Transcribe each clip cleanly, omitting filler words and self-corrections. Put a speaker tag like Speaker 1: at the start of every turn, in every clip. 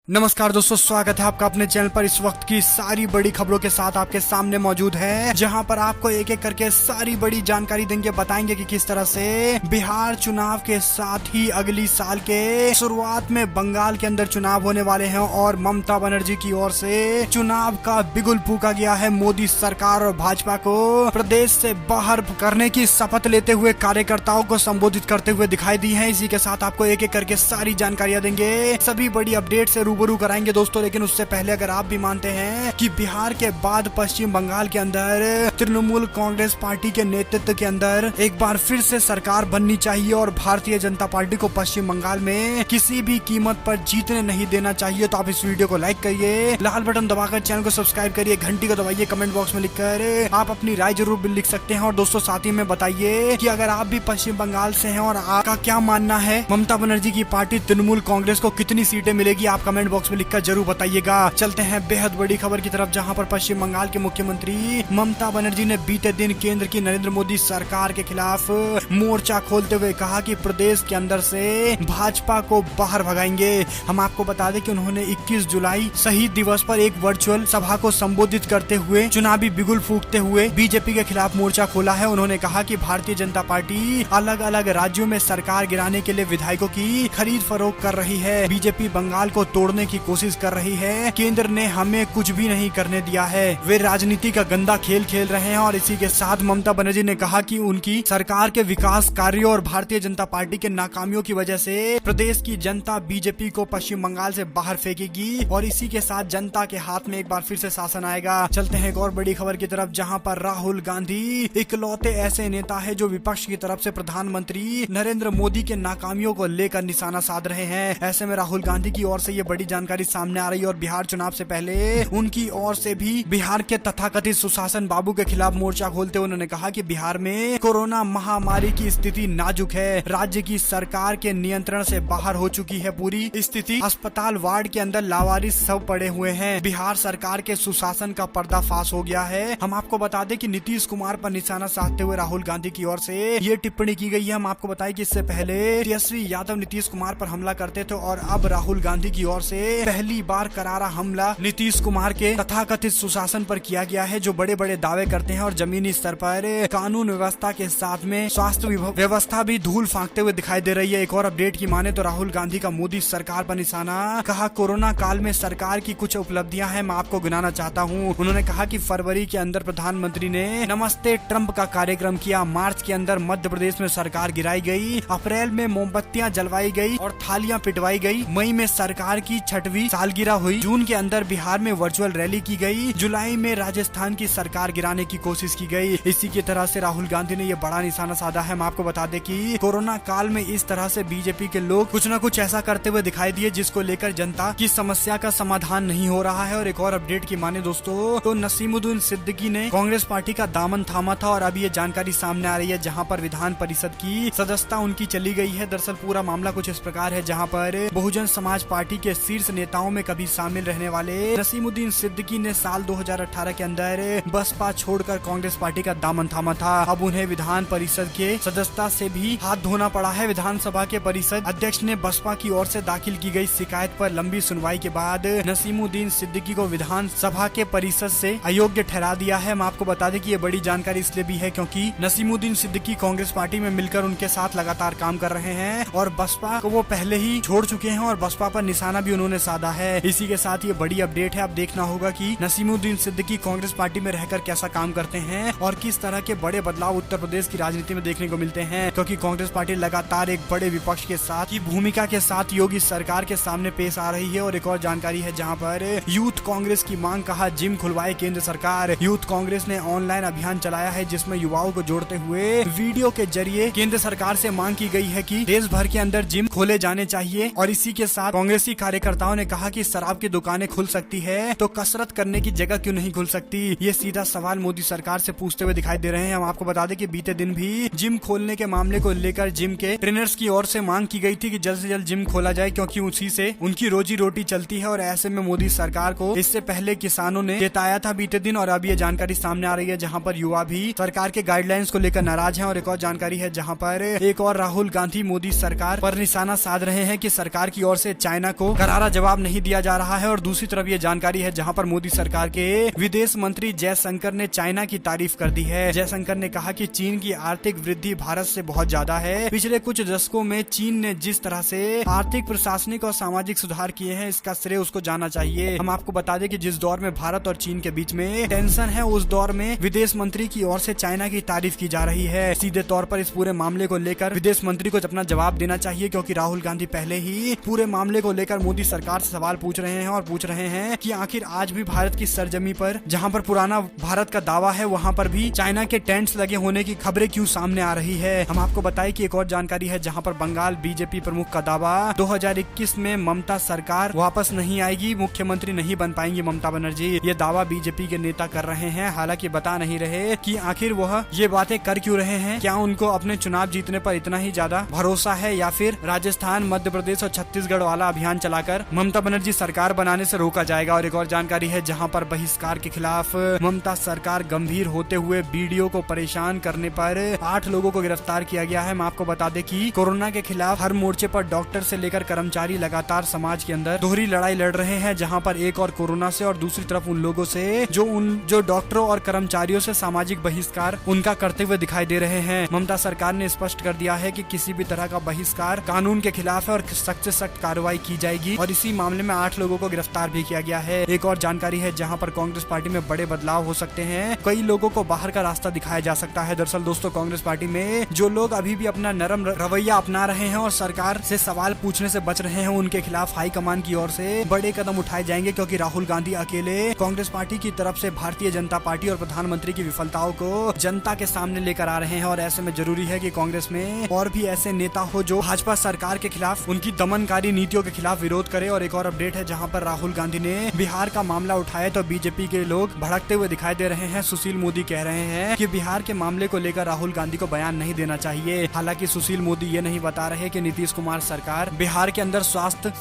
Speaker 1: नमस्कार दोस्तों, स्वागत है आपका अपने चैनल पर। इस वक्त की सारी बड़ी खबरों के साथ आपके सामने मौजूद है, जहां पर आपको एक एक करके सारी बड़ी जानकारी देंगे, बताएंगे कि किस तरह से बिहार चुनाव के साथ ही अगली साल के शुरुआत में बंगाल के अंदर चुनाव होने वाले हैं और ममता बनर्जी की ओर से चुनाव का बिगुल फूंका गया है। मोदी सरकार और भाजपा को प्रदेश से बाहर करने की शपथ लेते हुए कार्यकर्ताओं को संबोधित करते हुए दिखाई दी है। इसी के साथ आपको एक एक करके सारी जानकारियां देंगे, सभी बड़ी अपडेट से रूबरू कराएंगे दोस्तों। लेकिन उससे पहले अगर आप भी मानते हैं कि बिहार के बाद पश्चिम बंगाल के अंदर तृणमूल कांग्रेस पार्टी के नेतृत्व के अंदर एक बार फिर से सरकार बननी चाहिए और भारतीय जनता पार्टी को पश्चिम बंगाल में किसी भी कीमत पर जीतने नहीं देना चाहिए, तो आप इस वीडियो को लाइक करिए, लाल बटन दबाकर चैनल को सब्सक्राइब करिए, घंटी को दबाइए, कमेंट बॉक्स में लिखकर आप अपनी राय जरूर लिख सकते हैं। और दोस्तों साथ ही में बताइए कि अगर आप भी पश्चिम बंगाल से हैं और आपका क्या मानना है, ममता बनर्जी की पार्टी तृणमूल कांग्रेस को कितनी सीटें मिलेगी, आप कमेंट बॉक्स में लिखकर जरूर बताइएगा। चलते हैं बेहद बड़ी खबर की तरफ, जहां पर पश्चिम बंगाल के मुख्यमंत्री ममता बनर्जी ने बीते दिन केंद्र की नरेंद्र मोदी सरकार के खिलाफ मोर्चा खोलते हुए कहा कि प्रदेश के अंदर से भाजपा को बाहर भगाएंगे। हम आपको बता दें कि उन्होंने 21 जुलाई शहीद दिवस पर एक वर्चुअल सभा को संबोधित करते हुए चुनावी बिगुल फूंकते हुए बीजेपी के खिलाफ मोर्चा खोला है। उन्होंने कहा कि भारतीय जनता पार्टी अलग अलग राज्यों में सरकार गिराने के लिए विधायकों की खरीद फरोख्त कर रही है। बीजेपी बंगाल को तोड़ने की कोशिश कर रही है। केंद्र ने हमें कुछ भी नहीं करने दिया है, वे राजनीति का गंदा खेल खेल रहे हैं। और इसी के साथ ममता बनर्जी ने कहा कि उनकी सरकार के विकास कार्यों और भारतीय जनता पार्टी के नाकामियों की वजह से प्रदेश की जनता बीजेपी को पश्चिम बंगाल से बाहर फेंकेगी और इसी के साथ जनता के हाथ में एक बार फिर से शासन आएगा। चलते हैं एक और बड़ी खबर की तरफ, जहां पर राहुल गांधी इकलौते ऐसे नेता है जो विपक्ष की तरफ से प्रधानमंत्री नरेंद्र मोदी के नाकामियों को लेकर निशाना साध रहे हैं। ऐसे में राहुल गांधी की ओर से ये बड़ी जानकारी सामने आ रही है और बिहार चुनाव से पहले उनकी ओर से भी बिहार के तथाकथित सुशासन बाबू के खिलाफ मोर्चा खोलते उन्होंने कहा कि बिहार में कोरोना महामारी की स्थिति नाजुक है, राज्य की सरकार के नियंत्रण से बाहर हो चुकी है पूरी स्थिति, अस्पताल वार्ड के अंदर लावारिस सब पड़े हुए हैं, बिहार सरकार के सुशासन का पर्दाफाश हो गया है। हम आपको बता दें कि नीतीश कुमार पर निशाना साधते हुए राहुल गांधी की ओर से ये टिप्पणी की गई है। हम आपको बताएं कि इससे पहले तेजस्वी यादव नीतीश कुमार पर हमला करते थे और अब राहुल गांधी की ओर से पहली बार करारा हमला नीतीश कुमार के तथाकथित सुशासन पर किया गया है, जो बड़े बड़े दावे करते हैं और जमीनी स्तर पर कानून व्यवस्था के साथ में स्वास्थ्य व्यवस्था भी धूल फांकते हुए दिखाई दे रही है। एक और अपडेट की माने तो राहुल गांधी का मोदी सरकार पर निशाना, कहा कोरोना काल में सरकार की कुछ उपलब्धियां हैं, मैं आपको गिनाना चाहता हूं। उन्होंने कहा कि फरवरी के अंदर प्रधानमंत्री ने नमस्ते ट्रंप का कार्यक्रम किया, मार्च के अंदर मध्य प्रदेश में सरकार गिराई गई, अप्रैल में मोमबत्तियां जलवाई गई और थालियां पिटवाई गई, मई में सरकार की 6वीं सालगिरह हुई, जून के अंदर बिहार में वर्चुअल रैली की गई, जुलाई में राजस्थान की सरकार गिराने की कोशिश की गई। इसी की तरह से राहुल गांधी ने ये बड़ा निशाना साधा है। हम आपको बता दें कि कोरोना काल में इस तरह से बीजेपी के लोग कुछ न कुछ ऐसा करते हुए दिखाई दिए जिसको लेकर जनता की समस्या का समाधान नहीं हो रहा है। और एक और अपडेट की माने दोस्तों तो नसीमुद्दीन सिद्दीकी ने कांग्रेस पार्टी का दामन थामा था और अभी ये जानकारी सामने आ रही है, जहाँ पर विधान परिषद की सदस्यता उनकी चली गई है। दरअसल पूरा मामला कुछ इस प्रकार है, जहाँ पर बहुजन समाज पार्टी के शीर्ष नेताओं में कभी शामिल रहने वाले नसीमुद्दीन सिद्दीकी ने साल 2018 के अंदर बसपा छोड़कर कांग्रेस पार्टी का दामन थामा था। अब उन्हें विधान परिषद के सदस्यता से भी हाथ धोना पड़ा है। विधानसभा के परिषद अध्यक्ष ने बसपा की ओर से दाखिल की गई शिकायत पर लंबी सुनवाई के बाद नसीमुद्दीन सिद्दीकी को विधानसभा के परिषद से अयोग्य ठहरा दिया है। हम आपको बता दें कि ये बड़ी जानकारी इसलिए भी है क्योंकि नसीमुद्दीन सिद्दीकी कांग्रेस पार्टी में मिलकर उनके साथ लगातार काम कर रहे हैं और बसपा को वो पहले ही छोड़ चुके हैं और बसपा पर निशाना भी उन्होंने साधा है। इसी के साथ ये बड़ी अपडेट है, अब देखना होगा कि नसीमुद्दीन सिद्दीकी कांग्रेस पार्टी में रहकर कैसा काम करते हैं और किस तरह के बड़े बदलाव उत्तर प्रदेश की राजनीति में देखने को मिलते हैं, क्योंकि कांग्रेस पार्टी लगातार एक बड़े विपक्ष के साथ की भूमिका के साथ योगी सरकार के सामने पेश आ रही है। और एक और जानकारी है, जहां पर यूथ कांग्रेस की मांग, कहा जिम खुलवाए केंद्र सरकार। यूथ कांग्रेस ने ऑनलाइन अभियान चलाया है जिसमें युवाओं को जोड़ते हुए वीडियो के जरिए केंद्र सरकार से मांग की गई है कि देश भर के अंदर जिम खोले जाने चाहिए। और इसी के साथ कांग्रेसी कार्यकर्ताओं ने कहा कि शराब की दुकानें खुल सकती है तो कसरत करने की जगह क्यों नहीं खुल सकती, ये सीधा सवाल मोदी सरकार से पूछते हुए दिखाई दे रहे हैं। हम आपको बता दें कि बीते दिन भी जिम खोलने के मामले को लेकर जिम के ट्रेनर्स की ओर से मांग की गई थी कि जल्द से जल्द जिम खोला जाए, क्योंकि उसी से उनकी रोजी रोटी चलती है। और ऐसे में मोदी सरकार को इससे पहले किसानों ने चेताया था बीते दिन, और अब ये जानकारी सामने आ रही है जहां पर युवा भी सरकार के गाइडलाइंस को लेकर नाराज हैं। और एक और जानकारी है जहां पर एक और राहुल गांधी मोदी सरकार पर निशाना साध रहे हैं कि सरकार की ओर से चाइना को करार करारा जवाब नहीं दिया जा रहा है। और दूसरी तरफ ये जानकारी है जहां पर मोदी सरकार के विदेश मंत्री जयशंकर ने चाइना की तारीफ कर दी है। जयशंकर ने कहा कि चीन की आर्थिक वृद्धि भारत से बहुत ज्यादा है। पिछले कुछ दशकों में चीन ने जिस तरह से आर्थिक, प्रशासनिक और सामाजिक सुधार किए हैं, इसका श्रेय उसको जाना चाहिए। हम आपको बता दें कि जिस दौर में भारत और चीन के बीच में टेंशन है, उस दौर में विदेश मंत्री की ओर से चाइना की तारीफ की जा रही है। सीधे तौर पर इस पूरे मामले को लेकर विदेश मंत्री को अपना जवाब देना चाहिए, क्योंकि राहुल गांधी पहले ही पूरे मामले को लेकर मोदी सरकार से सवाल पूछ रहे हैं और पूछ रहे हैं कि आखिर आज भी भारत की सरजमी पर, जहां पर पुराना भारत का दावा है, वहां पर भी चाइना के टेंट्स लगे होने की खबरें क्यों सामने आ रही है। हम आपको बताएं कि एक और जानकारी है जहां पर बंगाल बीजेपी प्रमुख का दावा 2021 में ममता सरकार वापस नहीं आएगी, मुख्यमंत्री नहीं बन पाएंगी ममता बनर्जी। ये दावा बीजेपी के नेता कर रहे हैं, हालांकि बता नहीं रहे कि आखिर वह ये बातें कर क्यों रहे हैं। क्या उनको अपने चुनाव जीतने पर इतना ही ज्यादा भरोसा है, या फिर राजस्थान, मध्य प्रदेश और छत्तीसगढ़ वाला अभियान चलाकर ममता बनर्जी सरकार बनाने से रोका जाएगा। और एक और जानकारी है जहां पर बहिष्कार के खिलाफ ममता सरकार गंभीर होते हुए बीडीओ को परेशान करने पर 8 लोगों को गिरफ्तार किया गया है। हम आपको बता दें कि कोरोना के खिलाफ हर मोर्चे पर डॉक्टर से लेकर कर्मचारी लगातार समाज के अंदर दोहरी लड़ाई लड़ रहे हैं, जहां पर एक और कोरोना से और दूसरी तरफ उन लोगों से जो डॉक्टरों और कर्मचारियों से सामाजिक बहिष्कार उनका करते हुए दिखाई दे रहे हैं। ममता सरकार ने स्पष्ट कर दिया है कि किसी भी तरह का बहिष्कार कानून के खिलाफ है और सख्त से सख्त कार्रवाई की जाएगी। और इसी मामले में 8 लोगों को गिरफ्तार भी किया गया है। एक और जानकारी है जहां पर कांग्रेस पार्टी में बड़े बदलाव हो सकते हैं, कई लोगों को बाहर का रास्ता दिखाया जा सकता है। दरअसल दोस्तों, कांग्रेस पार्टी में जो लोग अभी भी अपना नरम रवैया अपना रहे हैं और सरकार से सवाल पूछने से बच रहे हैं, उनके खिलाफ हाईकमान की ओर से बड़े कदम उठाए जाएंगे, क्योंकि राहुल गांधी अकेले कांग्रेस पार्टी की तरफ से भारतीय जनता पार्टी और प्रधानमंत्री की विफलताओं को जनता के सामने लेकर आ रहे हैं। और ऐसे में जरूरी है कि कांग्रेस में और भी ऐसे नेता हो जो भाजपा सरकार के खिलाफ, उनकी दमनकारी नीतियों के खिलाफ विरोध करे। और एक और अपडेट है जहां पर राहुल गांधी ने बिहार का मामला उठाया तो बीजेपी के लोग भड़कते हुए दिखाई दे रहे हैं। सुशील मोदी कह रहे हैं कि बिहार के मामले को लेकर राहुल गांधी को बयान नहीं देना चाहिए। हालांकि सुशील मोदी ये नहीं बता रहे कि नीतीश कुमार सरकार बिहार के अंदर स्वास्थ्य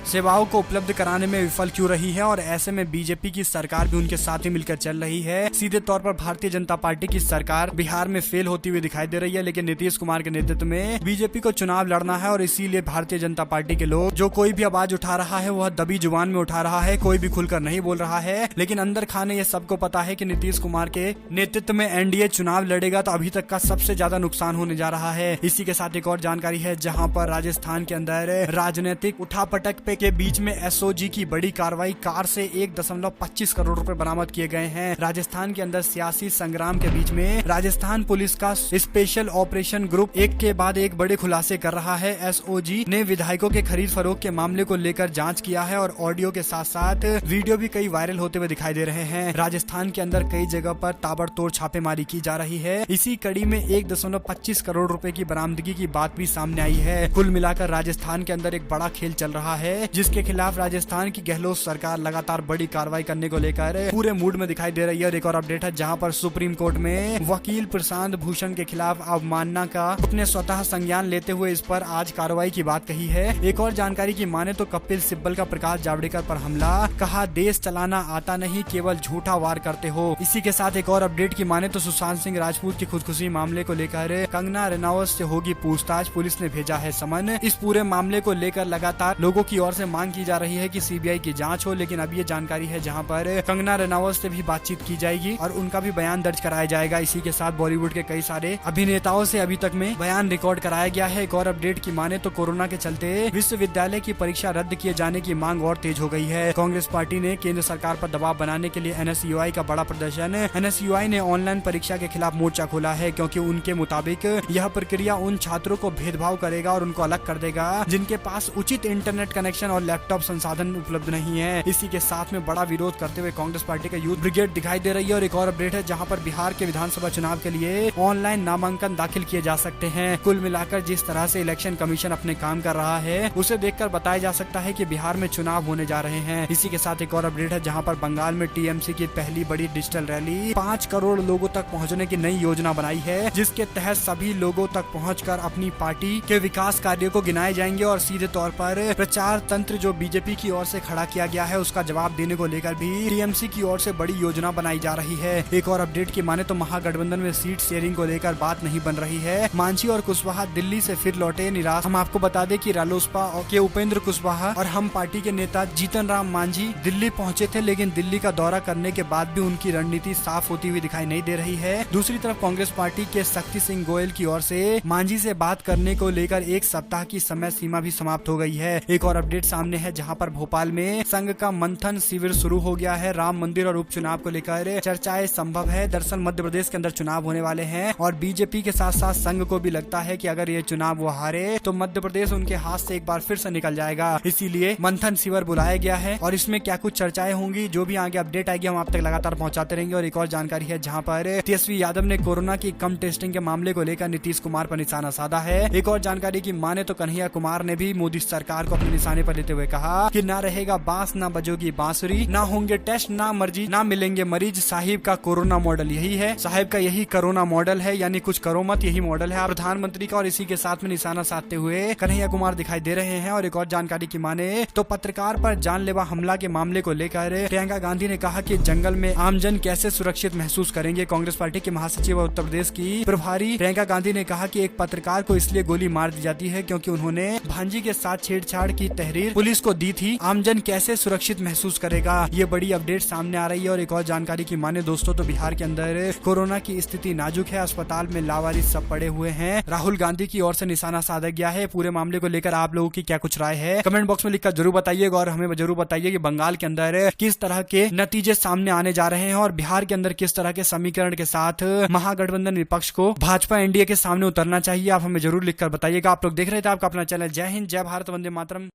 Speaker 1: सेवाओं को उपलब्ध कराने में विफल क्यों रही है, और ऐसे में बीजेपी की सरकार भी उनके साथ ही मिलकर चल रही है। सीधे तौर पर भारतीय जनता पार्टी की सरकार बिहार में फेल होती हुई दिखाई दे रही है, लेकिन नीतीश कुमार के नेतृत्व में बीजेपी को चुनाव लड़ना है। और इसीलिए भारतीय जनता पार्टी के लोग जो कोई भी आवाज उठा रहा है वह दबी जुबान में उठा रहा है, कोई भी खुलकर नहीं बोल रहा है। लेकिन अंदर खाने ये सबको पता है कि नीतीश कुमार के नेतृत्व में एनडीए चुनाव लड़ेगा तो अभी तक का सबसे ज्यादा नुकसान होने जा रहा है। इसी के साथ एक और जानकारी है जहां पर राजस्थान के अंदर राजनीतिक उठापटक पे के बीच में एसओजी की बड़ी कार्रवाई, कार से 1.25 करोड़ रुपए बरामद किए गए हैं। राजस्थान के अंदर सियासी संग्राम के बीच में राजस्थान पुलिस का स्पेशल ऑपरेशन ग्रुप एक के बाद एक बड़े खुलासे कर रहा है। एसओजी ने विधायकों के खरीद फरोख्त के मामले को लेकर जांच किया है और ऑडियो के साथ साथ वीडियो भी कई वायरल होते हुए दिखाई दे रहे हैं। राजस्थान के अंदर कई जगह पर ताबड़तोड़ छापेमारी की जा रही है। इसी कड़ी में 1.25 करोड़ रुपए की बरामदगी की बात भी सामने आई है। कुल मिलाकर राजस्थान के अंदर एक बड़ा खेल चल रहा है, जिसके खिलाफ राजस्थान की गहलोत सरकार लगातार बड़ी कार्रवाई करने को लेकर पूरे मूड में दिखाई दे रही है। और एक और अपडेट है जहां पर सुप्रीम कोर्ट में वकील प्रशांत भूषण के खिलाफ अवमानना का अपने स्वतः संज्ञान लेते हुए इस पर आज कार्रवाई की बात कही है। एक और जानकारी की माने तो कपिल सिब्बल का प्रकाश जावड़ेकर पर हमला, कहा देश चलाना आता नहीं, केवल झूठा वार करते हो। इसी के साथ एक और अपडेट की माने तो सुशांत सिंह राजपूत की खुदकुशी मामले को लेकर कंगना रनौत से होगी पूछताछ, पुलिस ने भेजा है समन। इस पूरे मामले को लेकर लगातार लोगों की ओर से मांग की जा रही है कि सीबीआई की जांच हो, लेकिन अब ये जानकारी है जहां पर कंगना रनौत से भी बातचीत की जाएगी और उनका भी बयान दर्ज कराया जाएगा। इसी के साथ बॉलीवुड के कई सारे अभिनेताओं से अभी तक में बयान रिकॉर्ड कराया गया है। एक और अपडेट की माने तो कोरोना के चलते विश्वविद्यालय की परीक्षा रद्द किए जाने की मांग और तेज हो गई है। कांग्रेस पार्टी ने केंद्र सरकार पर दबाव बनाने के लिए एनएसयूआई का बड़ा प्रदर्शन, एनएसयूआई ने ऑनलाइन परीक्षा के खिलाफ मोर्चा खोला है, क्योंकि उनके मुताबिक यह प्रक्रिया उन छात्रों को भेदभाव करेगा और उनको अलग कर देगा जिनके पास उचित इंटरनेट कनेक्शन और लैपटॉप संसाधन उपलब्ध नहीं है। इसी के साथ में बड़ा विरोध करते हुए कांग्रेस पार्टी का यूथ ब्रिगेड दिखाई दे रही है। और एक और अपडेट है जहां पर बिहार के विधानसभा चुनाव के लिए ऑनलाइन नामांकन दाखिल किए जा सकते हैं। कुल मिलाकर जिस तरह से इलेक्शन कमीशन अपने काम कर रहा है उसे देखकर बताया जा सकता है कि बिहार में चुनाव होने जा रहे हैं। इसी के साथ एक और अपडेट है जहां पर बंगाल में टीएमसी की पहली बड़ी डिजिटल रैली 5 करोड़ लोगों तक पहुंचने की नई योजना बनाई है, जिसके तहत सभी लोगों तक पहुंचकर अपनी पार्टी के विकास कार्यों को गिनाए जाएंगे और सीधे तौर पर प्रचार तंत्र जो बीजेपी की ओर से खड़ा किया गया है उसका जवाब देने को लेकर भी टीएमसी की ओर से बड़ी योजना बनाई जा रही है। एक और अपडेट की माने तो महागठबंधन में सीट शेयरिंग को लेकर बात नहीं बन रही है। मांझी और कुशवाहा दिल्ली से फिर लौटे निराश। हम आपको बता दें कि रालोसपा के उपेंद्र उपेंद्र कुशवाहा और हम पार्टी के नेता जीतन राम मांझी दिल्ली पहुंचे थे, लेकिन दिल्ली का दौरा करने के बाद भी उनकी रणनीति साफ होती हुई दिखाई नहीं दे रही है। दूसरी तरफ कांग्रेस पार्टी के शक्ति सिंह गोयल की ओर से मांझी से बात करने को लेकर एक सप्ताह की समय सीमा भी समाप्त हो गई है। एक और अपडेट सामने है, जहां पर भोपाल में संघ का मंथन शिविर शुरू हो गया है। राम मंदिर और उपचुनाव को लेकर चर्चाएं संभव है। दरअसल मध्य प्रदेश के अंदर चुनाव होने वाले हैं और बीजेपी के साथ साथ संघ को भी लगता है कि अगर ये चुनाव वो हारे तो मध्य प्रदेश उनके हाथ से एक बार फिर से निकल जाएगा। इसीलिए मंथन शिविर बुलाया गया है और इसमें क्या कुछ चर्चाएं होंगी, जो भी आगे अपडेट आएगी हम आप तक लगातार पहुंचाते रहेंगे। और एक और जानकारी है, जहां पर तेजस्वी यादव ने कोरोना की कम टेस्टिंग के मामले को लेकर नीतीश कुमार पर निशाना साधा है। एक और जानकारी की माने तो कन्हैया कुमार ने भी मोदी सरकार को अपने निशाने पर लेते हुए कहा कि ना रहेगा बांस ना बजोगी बांसुरी, ना होंगे टेस्ट ना मर्जी ना मिलेंगे मरीज। साहिब का कोरोना मॉडल यही है, साहिब का यही कोरोना मॉडल है, यानी कुछ करो मत यही मॉडल है प्रधानमंत्री का। और इसी के साथ में निशाना साधते हुए कन्हैया कुमार दिखाई दे रहे हैं। और एक और जानकारी की माने तो पत्रकार पर जानलेवा हमला के मामले को लेकर प्रियंका गांधी ने कहा कि जंगल में आमजन कैसे सुरक्षित महसूस करेंगे। कांग्रेस पार्टी के महासचिव और उत्तर प्रदेश की प्रभारी प्रियंका गांधी ने कहा कि एक पत्रकार को इसलिए गोली मार दी जाती है क्योंकि उन्होंने भांजी के साथ छेड़छाड़ की तहरीर पुलिस को दी थी। आमजन कैसे सुरक्षित महसूस करेगा, ये बड़ी अपडेट सामने आ रही है। और एक और जानकारी की माने दोस्तों तो बिहार के अंदर कोरोना की स्थिति नाजुक है, अस्पताल में लावारिस सब पड़े हुए हैं। राहुल गांधी की ओर से निशाना साधा गया है। पूरे मामले को लेकर आप लोगों की क्या कुछ राय है, कमेंट बॉक्स में लिखकर जरूर बताइएगा। और हमें जरूर बताइए कि बंगाल के अंदर किस तरह के नतीजे सामने आने जा रहे हैं और बिहार के अंदर किस तरह के समीकरण के साथ महागठबंधन विपक्ष को भाजपा एनडीए के सामने उतरना चाहिए। आप हमें जरूर लिखकर बताइएगा। आप लोग देख रहे थे आपका अपना चैनल जय हिंद जय भारत वंदे मातरम।